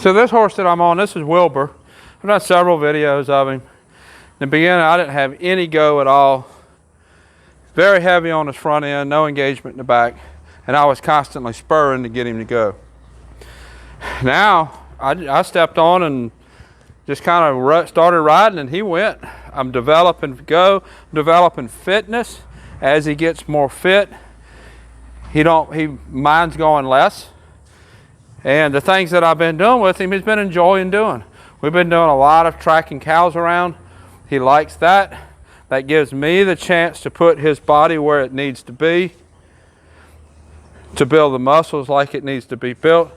So this horse that I'm on, this is Wilbur. I've done several videos of him. In the beginning, I didn't have any go at all. Very heavy on his front end, no engagement in the back, and I was constantly spurring to get him to go. Now, I stepped on and just kind of started riding, and he went. I'm developing go, developing fitness. As he gets more fit, mine's going less. And the things that I've been doing with him, he's been enjoying doing. We've been doing a lot of tracking cows around. He likes that. That gives me the chance to put his body where it needs to be, to build the muscles like it needs to be built.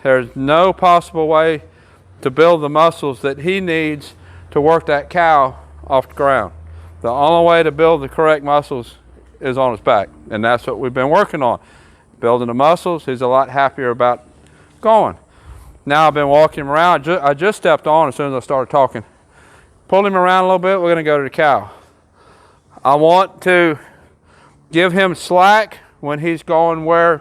There's no possible way to build the muscles that he needs to work that cow off the ground. The only way to build the correct muscles is on his back, and that's what we've been working on. Building the muscles. He's a lot happier about going. Now I've been walking him around. I just stepped on as soon as I started talking. Pulled him around a little bit. We're going to go to the cow. I want to give him slack when he's going where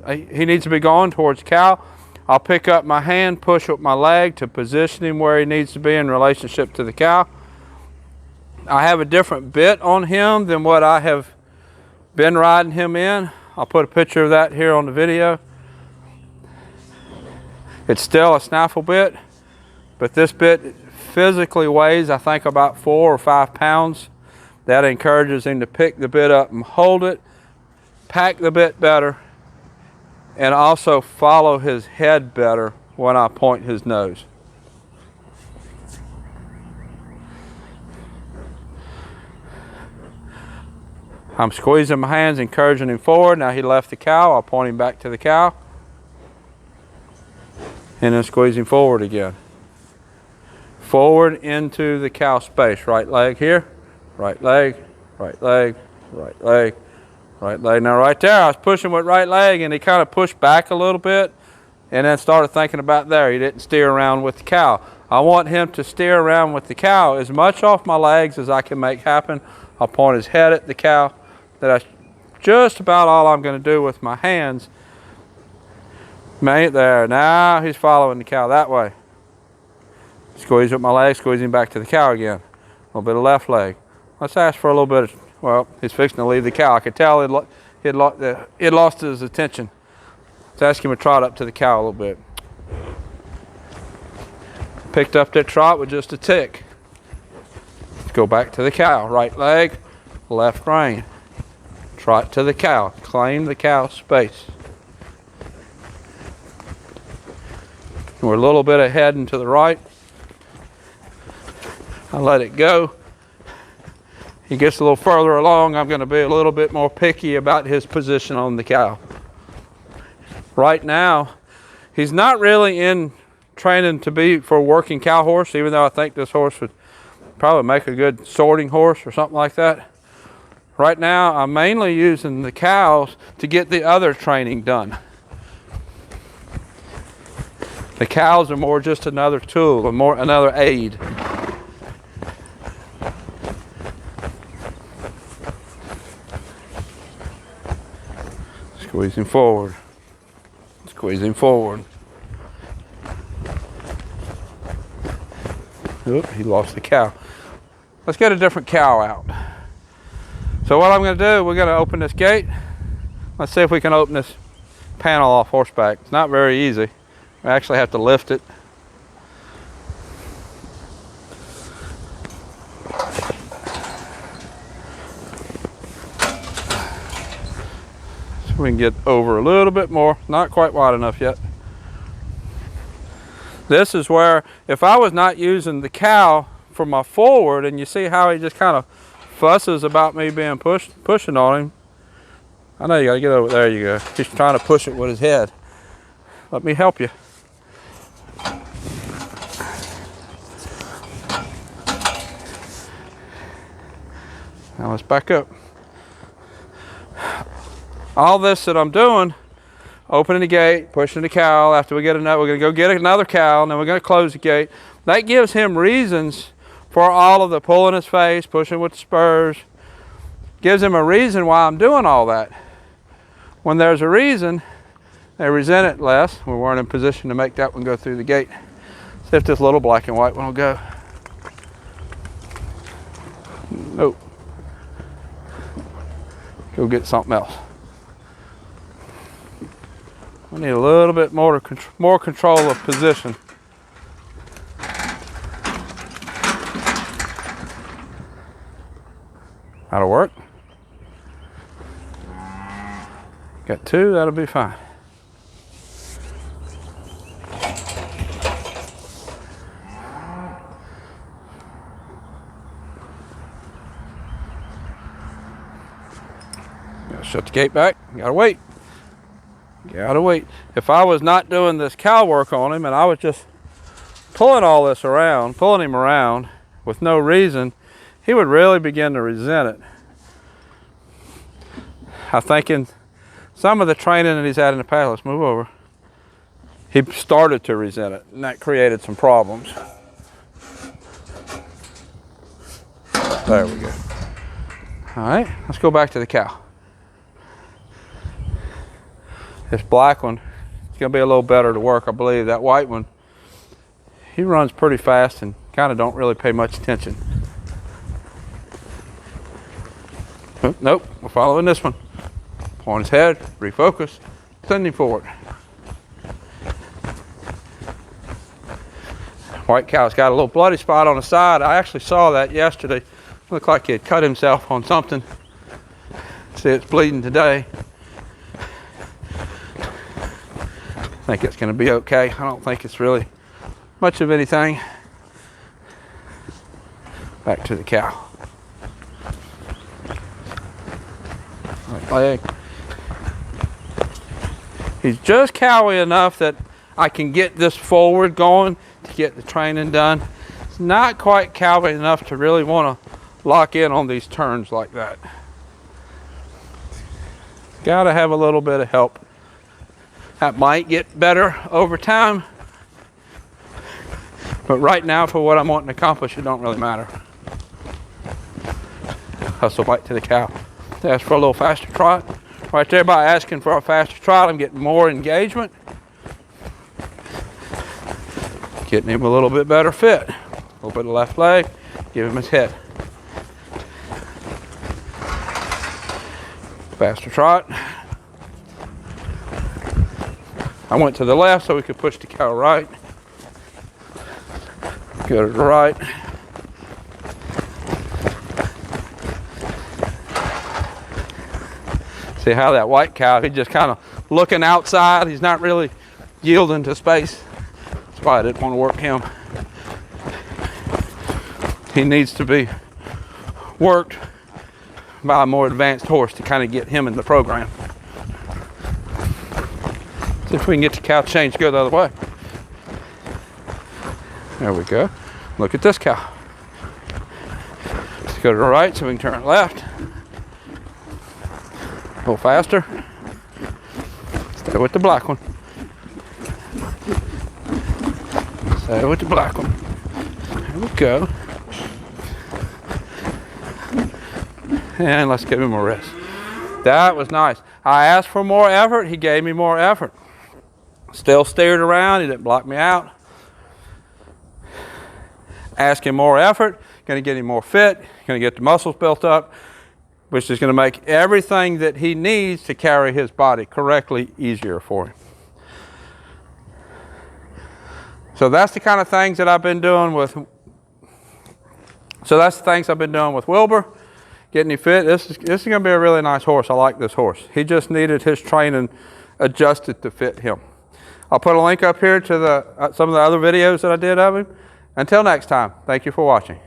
he needs to be going, towards the cow. I'll pick up my hand, push up my leg to position him where he needs to be in relationship to the cow. I have a different bit on him than what I have been riding him in. I'll put a picture of that here on the video. It's still a snaffle bit, but this bit physically weighs, I think, about 4 or 5 pounds. That encourages him to pick the bit up and hold it, pack the bit better, and also follow his head better when I point his nose. I'm squeezing my hands, encouraging him forward. Now he left the cow. I'll point him back to the cow. And then squeeze him forward again. Forward into the cow space. Right leg here. Right leg. Right leg. Right leg. Right leg. Now right there, I was pushing with right leg, and he kind of pushed back a little bit and then started thinking about there. He didn't steer around with the cow. I want him to steer around with the cow as much off my legs as I can make happen. I'll point his head at the cow. That's just about all I'm going to do with my hands. Mate, there. Now he's following the cow that way. Squeeze with my leg, squeeze him back to the cow again. A little bit of left leg. Let's ask for a little bit of, well, he's fixing to leave the cow. I could tell he'd lost his attention. Let's ask him to trot up to the cow a little bit. Picked up that trot with just a tick. Let's go back to the cow. Right leg, left rein. Trot to the cow. Claim the cow space. We're a little bit ahead and to the right. I let it go. He gets a little further along. I'm going to be a little bit more picky about his position on the cow. Right now, he's not really in training to be for a working cow horse, even though I think this horse would probably make a good sorting horse or something like that. Right now, I'm mainly using the cows to get the other training done. The cows are more just another tool, another aid. Squeeze him forward. Squeeze him forward. Oop, he lost the cow. Let's get a different cow out. So what I'm going to do, we're going to open this gate. Let's see if we can open this panel off horseback. It's not very easy. I actually have to lift it. So we can get over a little bit more. Not quite wide enough yet. This is where, if I was not using the cow for my forward, and you see how he just kind of fusses about me being pushing on him. I know you gotta get over there. You go. He's trying to push it with his head. Let me help you. Now let's back up. All this that I'm doing, opening the gate, pushing the cow. After we get another, we're gonna go get another cow, and then we're gonna close the gate. That gives him reasons for all of the pulling his face, pushing with the spurs. Gives him a reason why I'm doing all that. When there's a reason, They resent it less. We weren't in position to make that one go through the gate. See if this little black and white one will go. Nope. Go get something else. We need a little bit more control of position. That'll work. Got two, that'll be fine. Shut the gate back. Gotta wait. Gotta wait. If I was not doing this cow work on him and I was just pulling all this around, pulling him around with no reason, he would really begin to resent it. I think in some of the training that he's had in the past, let's move over, he started to resent it, and that created some problems. There we go. All right, let's go back to the cow. This black one, it's gonna be a little better to work, I believe. That white one, he runs pretty fast and kind of don't really pay much attention. Oh, nope, we're following this one. Point his head, refocus, send him forward. White cow's got a little bloody spot on the side. I actually saw that yesterday. Looked like he had cut himself on something. See, it's bleeding today. I think it's going to be okay. I don't think it's really much of anything. Back to the cow. Right leg. He's just cowy enough that I can get this forward going to get the training done. It's not quite cowy enough to really want to lock in on these turns like that. Got to have a little bit of help. That might get better over time, but right now for what I'm wanting to accomplish, it don't really matter. Hustle back to the cow. Ask for a little faster trot. Right there, by asking for a faster trot, I'm getting more engagement. Getting him a little bit better fit. A little bit of left leg, give him his head. Faster trot. I went to the left so we could push the cow right. Go to the right. See how that white cow, he's just kind of looking outside. He's not really yielding to space. That's why I didn't want to work him. He needs to be worked by a more advanced horse to kind of get him in the program. See if we can get the cow change, go the other way. There we go. Look at this cow. Let's go to the right so we can turn left. A little faster. Stay with the black one. Stay with the black one. There we go. And let's give him a rest. That was nice. I asked for more effort. He gave me more effort. Still steered around. He didn't block me out. Asking more effort. Going to get him more fit. Going to get the muscles built up, which is going to make everything that he needs to carry his body correctly easier for him. So that's the kind of things that I've been doing with. So that's the things I've been doing with Wilbur, getting him fit. This is going to be a really nice horse. I like this horse. He just needed his training adjusted to fit him. I'll put a link up here to some of the other videos that I did of him. Until next time, thank you for watching.